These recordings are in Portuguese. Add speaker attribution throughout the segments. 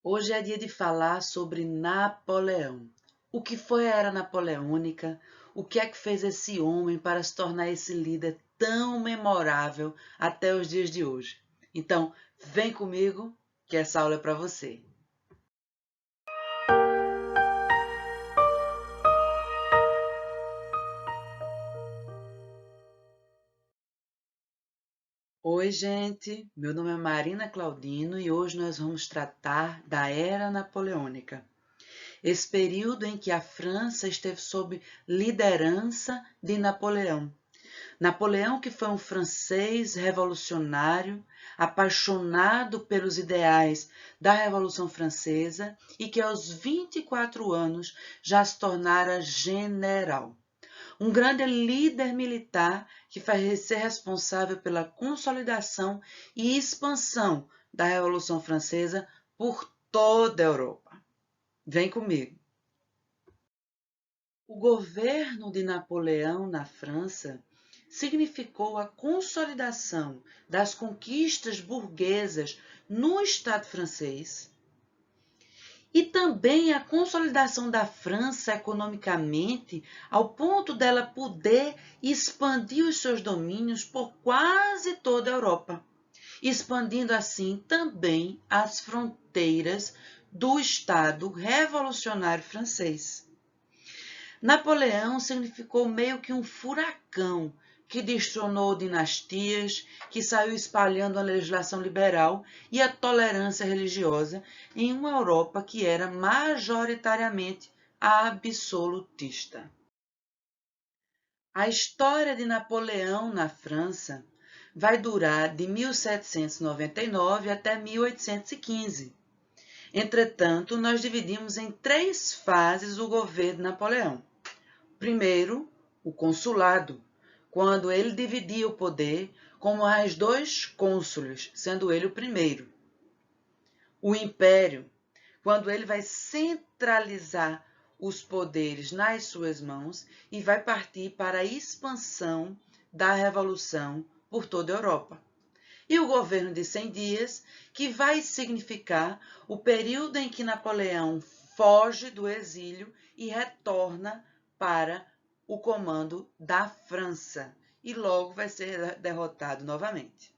Speaker 1: Hoje é dia de falar sobre Napoleão. O que foi a Era Napoleônica? O que é que fez esse homem para se tornar esse líder tão memorável até os dias de hoje? Então, vem comigo que essa aula é para você. Oi, gente. Meu nome é Marina Claudino e hoje nós vamos tratar da Era Napoleônica. Esse período em que a França esteve sob liderança de Napoleão. Napoleão, que foi um francês revolucionário, apaixonado pelos ideais da Revolução Francesa e que aos 24 anos já se tornara general. Um grande líder militar que vai ser responsável pela consolidação e expansão da Revolução Francesa por toda a Europa. Vem comigo. O governo de Napoleão na França significou a consolidação das conquistas burguesas no Estado francês e também a consolidação da França economicamente, ao ponto dela poder expandir os seus domínios por quase toda a Europa, expandindo assim também as fronteiras do Estado revolucionário francês. Napoleão significou meio que um furacão que destronou dinastias, que saiu espalhando a legislação liberal e a tolerância religiosa em uma Europa que era majoritariamente absolutista. A história de Napoleão na França vai durar de 1799 até 1815. Entretanto, nós dividimos em 3 fases o governo de Napoleão. Primeiro, o consulado, quando ele dividia o poder com mais 2 cônsules, sendo ele o primeiro. O império, quando ele vai centralizar os poderes nas suas mãos e vai partir para a expansão da revolução por toda a Europa. E o governo de 100 dias, que vai significar o período em que Napoleão foge do exílio e retorna para o comando da França e logo vai ser derrotado novamente.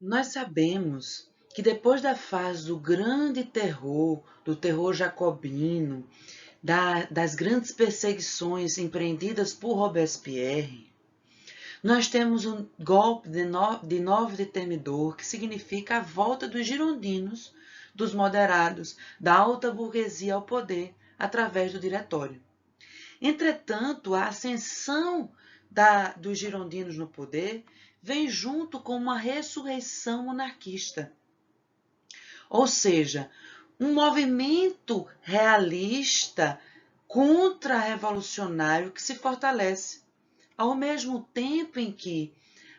Speaker 1: Nós sabemos que depois da fase do grande terror, do terror jacobino, das grandes perseguições empreendidas por Robespierre, nós temos um golpe de 9 de Temidor, que significa a volta dos girondinos, dos moderados, da alta burguesia ao poder, através do diretório. Entretanto, a ascensão dos girondinos no poder vem junto com uma ressurreição monarquista. Ou seja, um movimento realista contra-revolucionário que se fortalece, ao mesmo tempo em que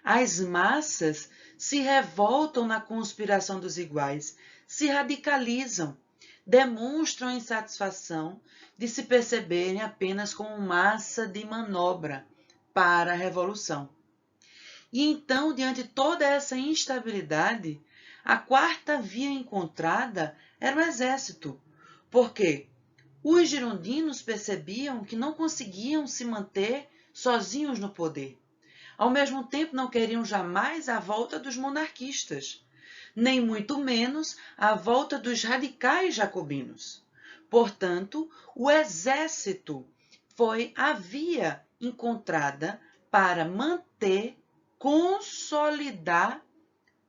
Speaker 1: as massas se revoltam na conspiração dos iguais, se radicalizam, demonstram insatisfação de se perceberem apenas como massa de manobra para a revolução. E então, diante de toda essa instabilidade, a quarta via encontrada era o exército, porque os girondinos percebiam que não conseguiam se manter sozinhos no poder. Ao mesmo tempo, não queriam jamais a volta dos monarquistas, nem muito menos a volta dos radicais jacobinos. Portanto, o exército foi a via encontrada para manter, consolidar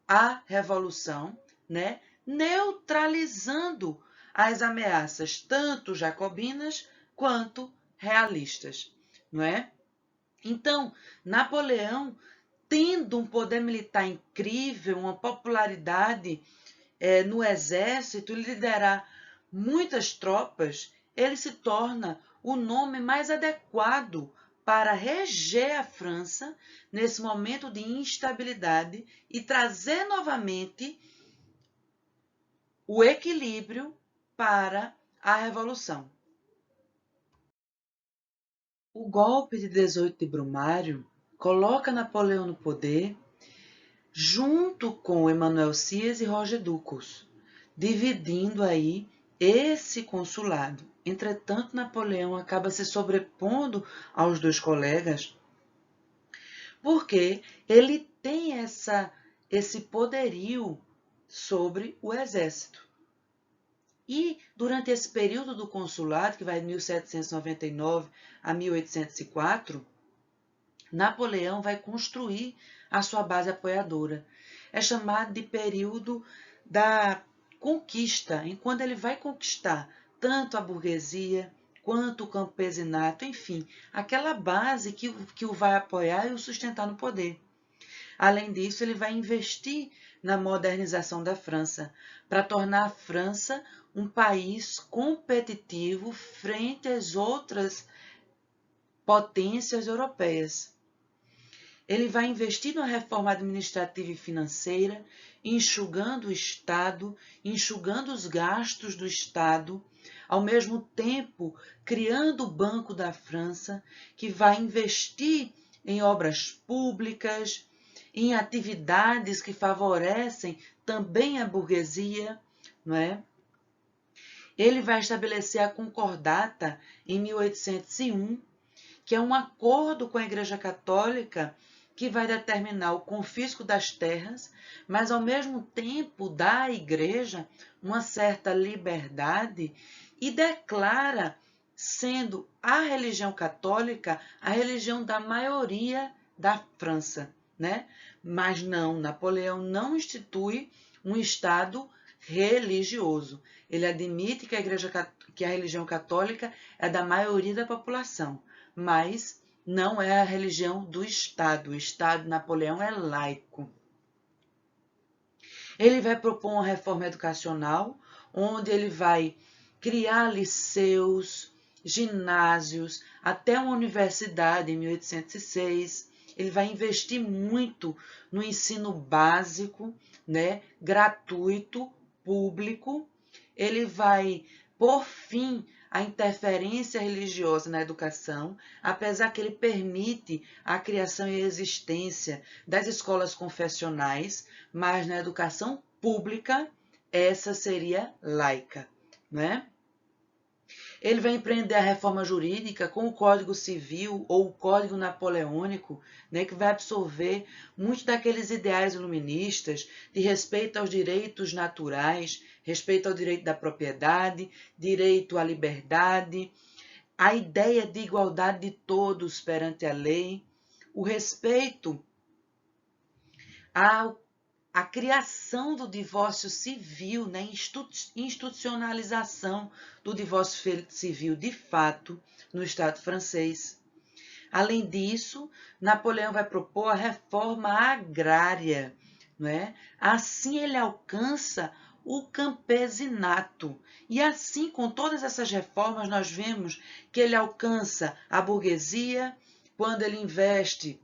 Speaker 1: a revolução, né, neutralizando as ameaças tanto jacobinas quanto realistas, não é? Então, Napoleão, tendo um poder militar incrível, uma popularidade no exército, liderar muitas tropas, ele se torna o nome mais adequado para reger a França nesse momento de instabilidade e trazer novamente o equilíbrio para a Revolução. O golpe de 18 de Brumário coloca Napoleão no poder, junto com Emanuel Sias e Roger Ducos, dividindo aí esse consulado. Entretanto, Napoleão acaba se sobrepondo aos dois colegas, porque ele tem esse poderio sobre o exército. E durante esse período do consulado, que vai de 1799 a 1804, Napoleão vai construir a sua base apoiadora. É chamado de período da conquista, enquanto ele vai conquistar tanto a burguesia quanto o campesinato, enfim, aquela base que o vai apoiar e o sustentar no poder. Além disso, ele vai investir na modernização da França, para tornar a França um país competitivo frente às outras potências europeias. Ele vai investir na reforma administrativa e financeira, enxugando o Estado, enxugando os gastos do Estado, ao mesmo tempo criando o Banco da França, que vai investir em obras públicas, em atividades que favorecem também a burguesia, não é? Ele vai estabelecer a Concordata em 1801, que é um acordo com a Igreja Católica que vai determinar o confisco das terras, mas ao mesmo tempo dá à Igreja uma certa liberdade e declara, sendo a religião católica a religião da maioria da França, né? Mas não, Napoleão não institui um Estado religioso. Ele admite que a religião católica é da maioria da população, mas não é a religião do Estado. O Estado de Napoleão é laico. Ele vai propor uma reforma educacional, onde ele vai criar liceus, ginásios, até uma universidade em 1806. Ele vai investir muito no ensino básico, né, gratuito, público. Ele vai, por fim, a interferência religiosa na educação, apesar que ele permite a criação e existência das escolas confessionais, mas na educação pública, essa seria laica, né? Ele vai empreender a reforma jurídica com o Código Civil ou o Código Napoleônico, né, que vai absorver muitos daqueles ideais iluministas de respeito aos direitos naturais, respeito ao direito da propriedade, direito à liberdade, a ideia de igualdade de todos perante a lei, o respeito a criação do divórcio civil, né, institucionalização do divórcio civil de fato no Estado francês. Além disso, Napoleão vai propor a reforma agrária, né? Assim ele alcança o campesinato. E assim, com todas essas reformas, nós vemos que ele alcança a burguesia quando ele investe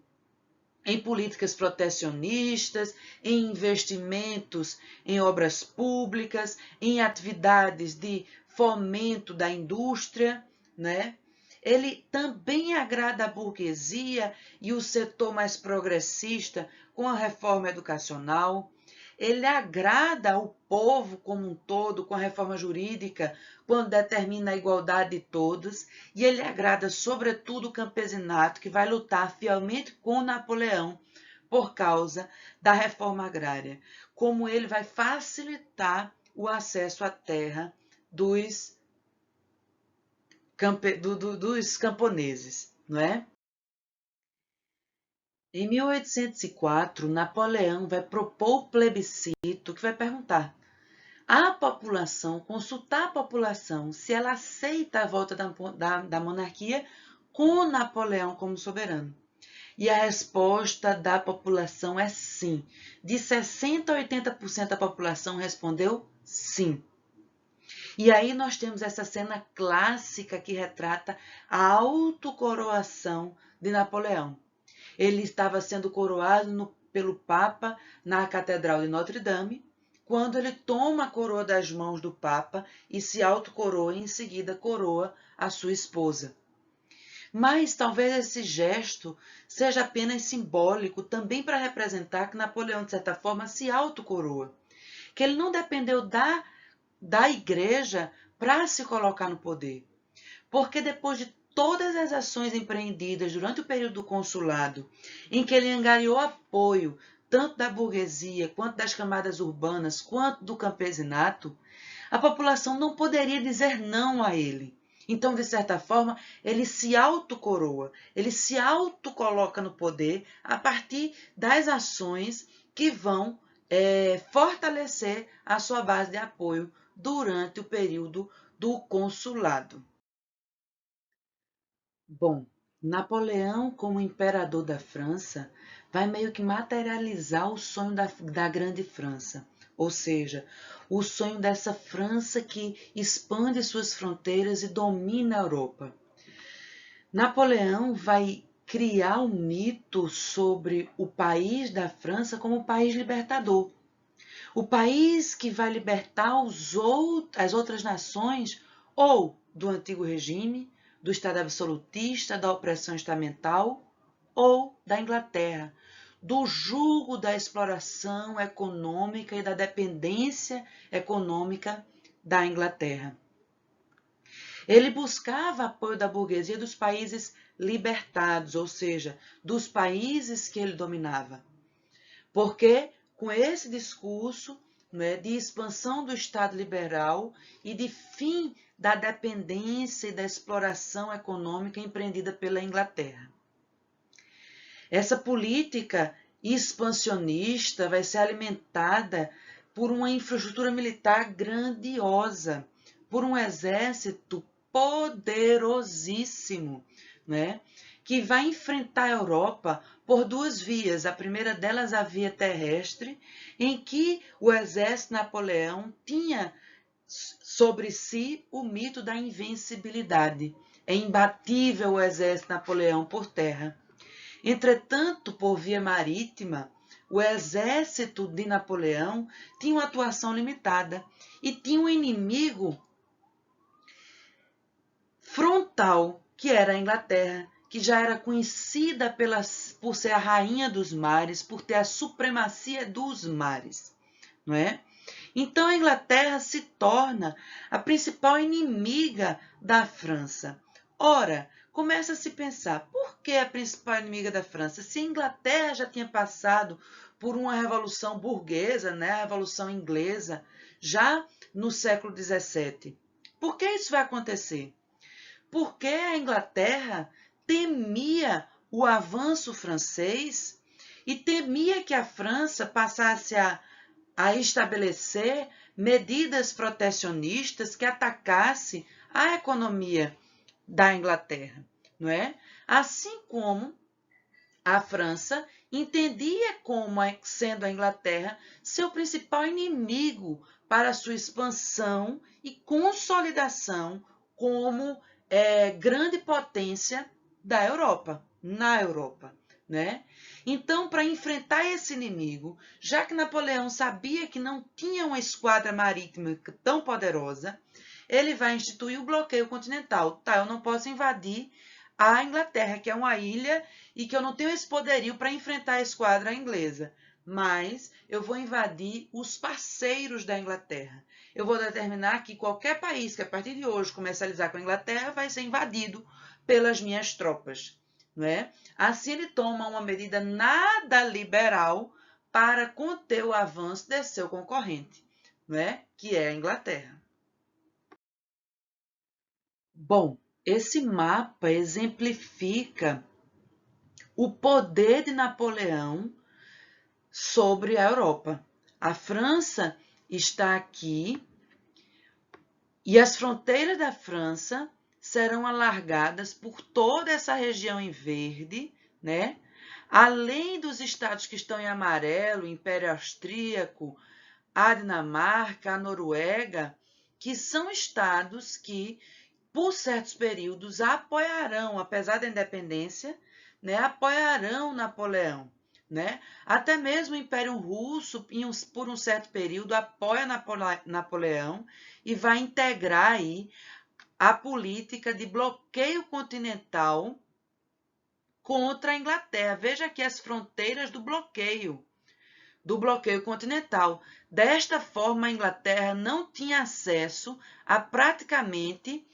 Speaker 1: em políticas protecionistas, em investimentos em obras públicas, em atividades de fomento da indústria, né? Ele também agrada a burguesia e o setor mais progressista com a reforma educacional. Ele agrada ao povo como um todo com a reforma jurídica, quando determina a igualdade de todos, e ele agrada sobretudo o campesinato, que vai lutar fielmente com Napoleão por causa da reforma agrária, como ele vai facilitar o acesso à terra dos camponeses, não é? Em 1804, Napoleão vai propor o plebiscito que vai perguntar à população, consultar a população se ela aceita a volta da monarquia com Napoleão como soberano. E a resposta da população é sim. De 60% a 80% da população respondeu sim. E aí nós temos essa cena clássica que retrata a autocoroação de Napoleão. Ele estava sendo coroado pelo Papa na Catedral de Notre-Dame, quando ele toma a coroa das mãos do Papa e se autocoroa e em seguida coroa a sua esposa. Mas talvez esse gesto seja apenas simbólico, também para representar que Napoleão, de certa forma, se autocoroa, que ele não dependeu da igreja para se colocar no poder. Porque depois de todas as ações empreendidas durante o período do consulado, em que ele angariou apoio tanto da burguesia, quanto das camadas urbanas, quanto do campesinato, a população não poderia dizer não a ele. Então, de certa forma, ele se autocoroa, ele se autocoloca no poder a partir das ações que vão fortalecer a sua base de apoio durante o período do consulado. Bom, Napoleão, como imperador da França, vai meio que materializar o sonho da Grande França, ou seja, o sonho dessa França que expande suas fronteiras e domina a Europa. Napoleão vai criar um mito sobre o país da França como o país libertador. O país que vai libertar as outras nações ou do antigo regime, do Estado absolutista, da opressão estamental ou da Inglaterra, do jugo da exploração econômica e da dependência econômica da Inglaterra. Ele buscava apoio da burguesia dos países libertados, ou seja, dos países que ele dominava. Porque com esse discurso, né, de expansão do Estado liberal e de fim da dependência e da exploração econômica empreendida pela Inglaterra. Essa política expansionista vai ser alimentada por uma infraestrutura militar grandiosa, por um exército poderosíssimo, né? Que vai enfrentar a Europa por duas vias. A primeira delas, a via terrestre, em que o exército Napoleão tinha sobre si o mito da invencibilidade. É imbatível o exército Napoleão por terra. Entretanto, por via marítima, o exército de Napoleão tinha uma atuação limitada e tinha um inimigo frontal, que era a Inglaterra, que já era conhecida por ser a rainha dos mares, por ter a supremacia dos mares, não é? Então a Inglaterra se torna a principal inimiga da França. Ora, começa a se pensar, por que a principal inimiga da França? Se a Inglaterra já tinha passado por uma revolução burguesa, né, a Revolução Inglesa, já no século XVII. Por que isso vai acontecer? Porque a Inglaterra temia o avanço francês e temia que a França passasse a estabelecer medidas protecionistas que atacasse a economia da Inglaterra, não é? Assim como a França entendia como sendo a Inglaterra seu principal inimigo para sua expansão e consolidação como grande potência da Europa, na Europa, né? Então, para enfrentar esse inimigo, já que Napoleão sabia que não tinha uma esquadra marítima tão poderosa, ele vai instituir o bloqueio continental. Tá, eu não posso invadir a Inglaterra, que é uma ilha e que eu não tenho esse poderio para enfrentar a esquadra inglesa, mas eu vou invadir os parceiros da Inglaterra. Eu vou determinar que qualquer país que a partir de hoje comercializar com a Inglaterra vai ser invadido pelas minhas tropas, não é? Assim ele toma uma medida nada liberal para conter o avanço de seu concorrente, não é? Que é a Inglaterra. Bom, esse mapa exemplifica o poder de Napoleão sobre a Europa. A França está aqui e as fronteiras da França serão alargadas por toda essa região em verde, né? Além dos estados que estão em amarelo, o Império Austríaco, a Dinamarca, a Noruega, que são estados que, por certos períodos, apoiarão, apesar da independência, né, apoiarão Napoleão. Né? Até mesmo o Império Russo, por um certo período, apoia Napoleão e vai integrar aí a política de bloqueio continental contra a Inglaterra. Veja aqui as fronteiras do bloqueio continental. Desta forma, a Inglaterra não tinha acesso a praticamente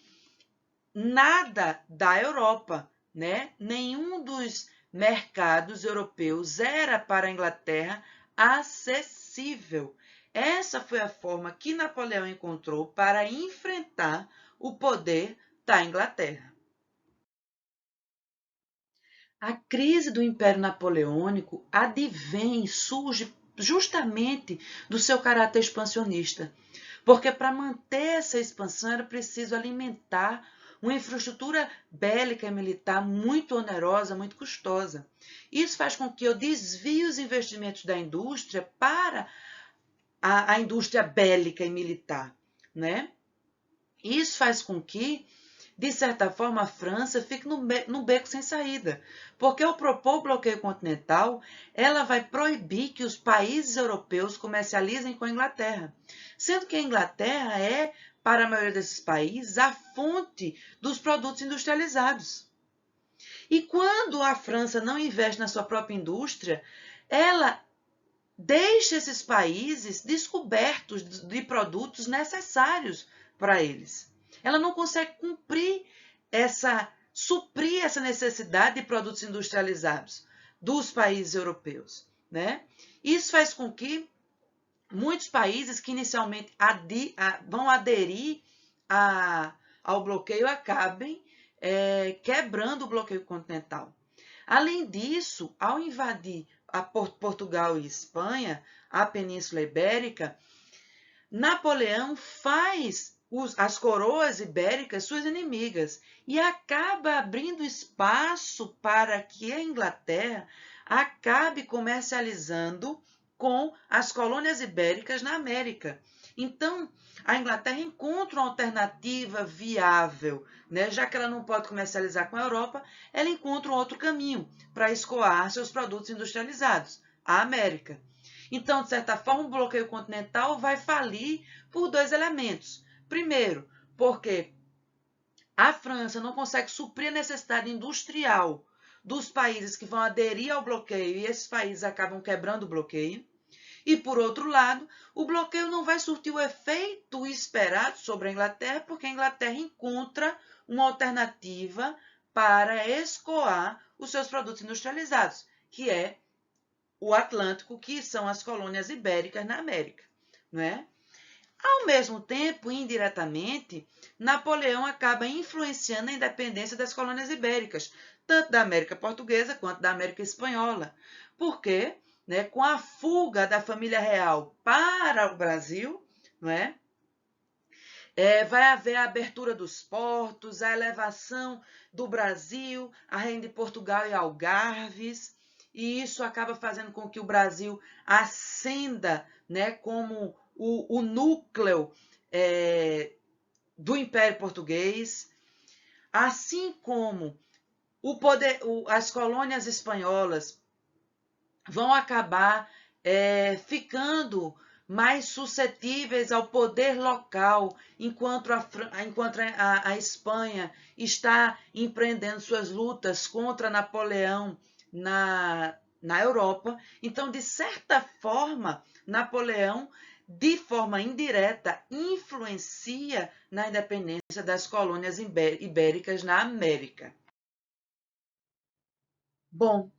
Speaker 1: nada da Europa, né? Nenhum dos mercados europeus era para a Inglaterra acessível. Essa foi a forma que Napoleão encontrou para enfrentar o poder da Inglaterra. A crise do Império Napoleônico advém, surge justamente do seu caráter expansionista, porque para manter essa expansão era preciso alimentar uma infraestrutura bélica e militar muito onerosa, muito custosa. Isso faz com que eu desvie os investimentos da indústria para a indústria bélica e militar, né? Isso faz com que, de certa forma, a França fique no beco sem saída, porque ao propor o bloqueio continental, ela vai proibir que os países europeus comercializem com a Inglaterra, sendo que a Inglaterra é, para a maioria desses países, a fonte dos produtos industrializados. E quando a França não investe na sua própria indústria, ela deixa esses países descobertos de produtos necessários para eles. Ela não consegue suprir essa necessidade de produtos industrializados dos países europeus, né? Isso faz com que muitos países que inicialmente vão aderir ao bloqueio acabem quebrando o bloqueio continental. Além disso, ao invadir Portugal e Espanha, a Península Ibérica, Napoleão faz as coroas ibéricas suas inimigas e acaba abrindo espaço para que a Inglaterra acabe comercializando com as colônias ibéricas na América. Então, a Inglaterra encontra uma alternativa viável, né? Já que ela não pode comercializar com a Europa, ela encontra um outro caminho para escoar seus produtos industrializados, a América. Então, de certa forma, o bloqueio continental vai falir por dois elementos. Primeiro, porque a França não consegue suprir a necessidade industrial dos países que vão aderir ao bloqueio e esses países acabam quebrando o bloqueio. E, por outro lado, o bloqueio não vai surtir o efeito esperado sobre a Inglaterra, porque a Inglaterra encontra uma alternativa para escoar os seus produtos industrializados, que é o Atlântico, que são as colônias ibéricas na América, né? Ao mesmo tempo, indiretamente, Napoleão acaba influenciando a independência das colônias ibéricas, tanto da América Portuguesa quanto da América Espanhola. Por quê? Né, com a fuga da família real para o Brasil, não é? Vai haver a abertura dos portos, a elevação do Brasil, a reina de Portugal e Algarves, e isso acaba fazendo com que o Brasil ascenda, né, como o núcleo do Império Português, assim como as colônias espanholas vão acabar ficando mais suscetíveis ao poder local, enquanto a Espanha está empreendendo suas lutas contra Napoleão na Europa. Então, de certa forma, Napoleão, de forma indireta, influencia na independência das colônias ibéricas na América. Bom,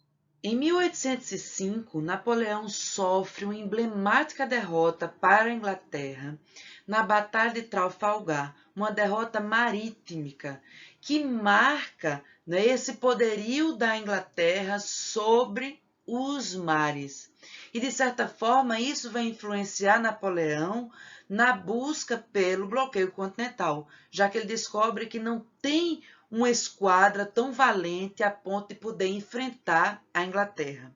Speaker 1: em 1805, Napoleão sofre uma emblemática derrota para a Inglaterra na Batalha de Trafalgar, uma derrota marítima que marca, né, esse poderio da Inglaterra sobre os mares. E, de certa forma, isso vai influenciar Napoleão na busca pelo bloqueio continental, já que ele descobre que não tem uma esquadra tão valente a ponto de poder enfrentar a Inglaterra.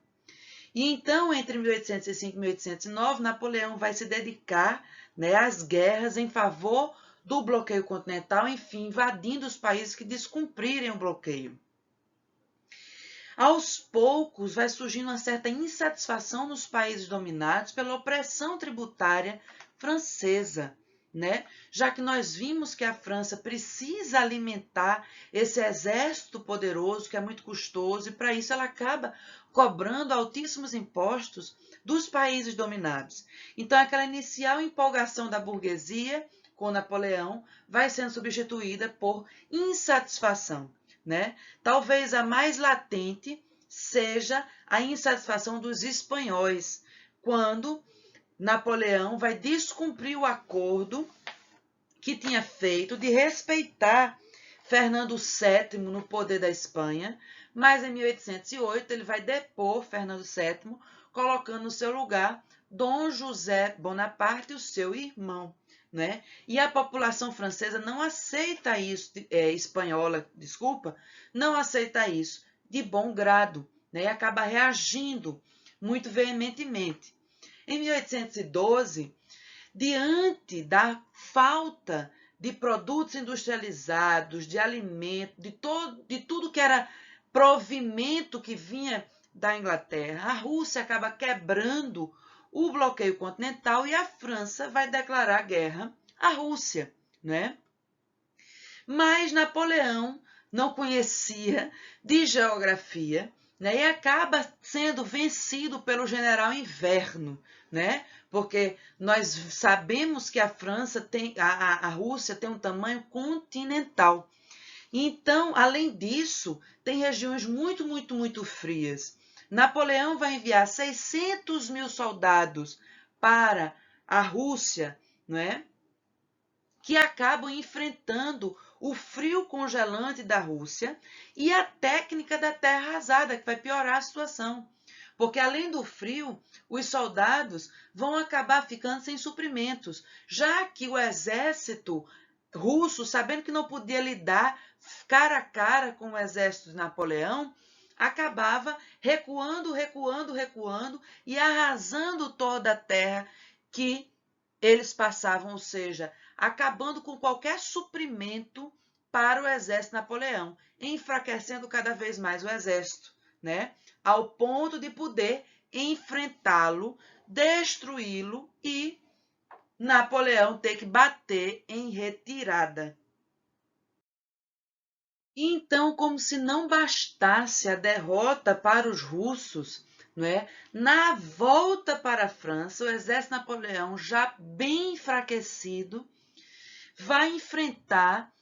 Speaker 1: E então, entre 1805 e 1809, Napoleão vai se dedicar, né, às guerras em favor do bloqueio continental, enfim, invadindo os países que descumprirem o bloqueio. Aos poucos, vai surgindo uma certa insatisfação nos países dominados pela opressão tributária francesa, né? Já que nós vimos que a França precisa alimentar esse exército poderoso, que é muito custoso, e para isso ela acaba cobrando altíssimos impostos dos países dominados. Então, aquela inicial empolgação da burguesia com Napoleão vai sendo substituída por insatisfação, né? Talvez a mais latente seja a insatisfação dos espanhóis, quando Napoleão vai descumprir o acordo que tinha feito de respeitar Fernando VII no poder da Espanha, mas em 1808 ele vai depor Fernando VII, colocando no seu lugar Dom José Bonaparte, o seu irmão, né? E a população francesa não aceita isso, espanhola, desculpa, não aceita isso de bom grado, né? E acaba reagindo muito veementemente. Em 1812, diante da falta de produtos industrializados, de alimento, de tudo que era provimento que vinha da Inglaterra, a Rússia acaba quebrando o bloqueio continental e a França vai declarar guerra à Rússia, né? Mas Napoleão não conhecia de geografia, né? E acaba sendo vencido pelo general Inverno, né? Porque nós sabemos que a França tem, a Rússia tem um tamanho continental. Então, além disso, tem regiões muito frias. Napoleão vai enviar 600 mil soldados para a Rússia, não é? Que acabam enfrentando o frio congelante da Rússia e a técnica da terra arrasada, que vai piorar a situação. Porque, além do frio, os soldados vão acabar ficando sem suprimentos, já que o exército russo, sabendo que não podia lidar cara a cara com o exército de Napoleão, acabava recuando e arrasando toda a terra que eles passavam, ou seja, acabando com qualquer suprimento para o exército de Napoleão, enfraquecendo cada vez mais o exército, né? Ao ponto de poder enfrentá-lo, destruí-lo e Napoleão ter que bater em retirada. Então, como se não bastasse a derrota para os russos, não é? Na volta para a França, o exército de Napoleão, já bem enfraquecido, vai enfrentar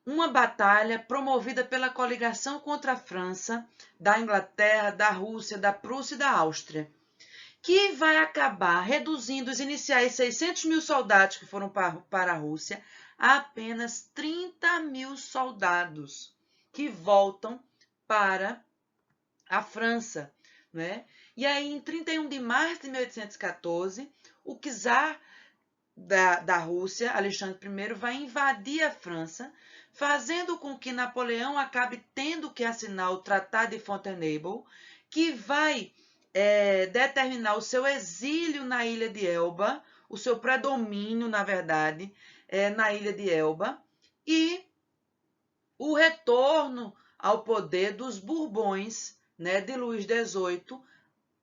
Speaker 1: uma batalha promovida pela coligação contra a França, da Inglaterra, da Rússia, da Prússia e da Áustria, que vai acabar reduzindo os iniciais 600 mil soldados que foram para a Rússia a apenas 30 mil soldados que voltam para a França, né? E aí, em 31 de março de 1814, o czar da Rússia, Alexandre I, vai invadir a França, fazendo com que Napoleão acabe tendo que assinar o Tratado de Fontainebleau, que vai determinar o seu exílio na ilha de Elba, o seu predomínio, na verdade, na ilha de Elba, e o retorno ao poder dos Bourbons, né, de Luís XVIII,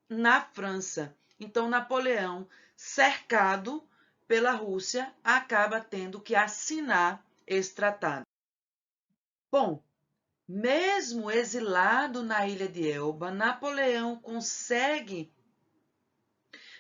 Speaker 1: na França. Então, Napoleão, cercado pela Rússia, acaba tendo que assinar esse tratado. Bom, mesmo exilado na ilha de Elba, Napoleão consegue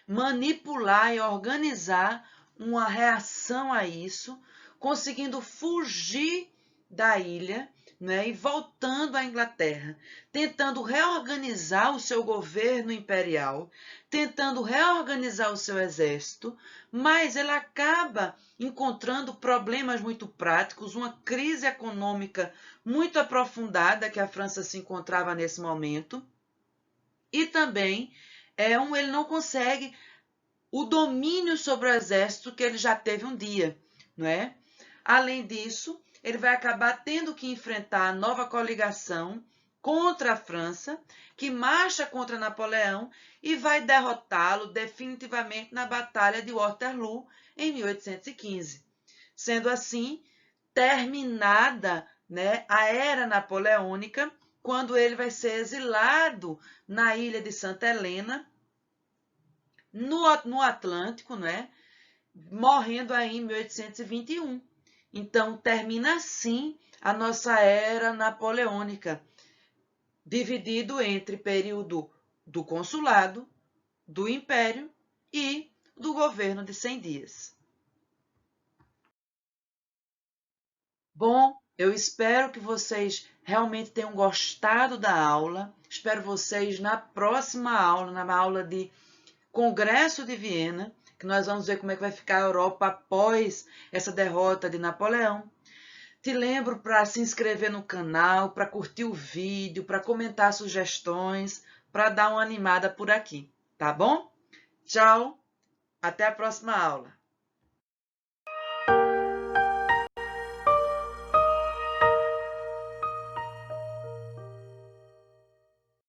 Speaker 1: manipular e organizar uma reação a isso, conseguindo fugir da ilha, né, e voltando à Inglaterra, tentando reorganizar o seu governo imperial, tentando reorganizar o seu exército, mas ele acaba encontrando problemas muito práticos, uma crise econômica muito aprofundada que a França se encontrava nesse momento, e também ele não consegue o domínio sobre o exército que ele já teve um dia, não é? Além disso, ele vai acabar tendo que enfrentar a nova coligação contra a França, que marcha contra Napoleão e vai derrotá-lo definitivamente na Batalha de Waterloo em 1815. Sendo assim, terminada, né, a era napoleônica, quando ele vai ser exilado na ilha de Santa Helena, no Atlântico, né? morrendo aí em 1821. Então, termina assim a nossa era napoleônica, dividido entre período do consulado, do império e do governo de 100 dias. Bom, eu espero que vocês realmente tenham gostado da aula. Espero vocês na próxima aula, na aula de Congresso de Viena, que nós vamos ver como é que vai ficar a Europa após essa derrota de Napoleão. Te lembro para se inscrever no canal, para curtir o vídeo, para comentar sugestões, para dar uma animada por aqui, tá bom? Tchau, até a próxima aula.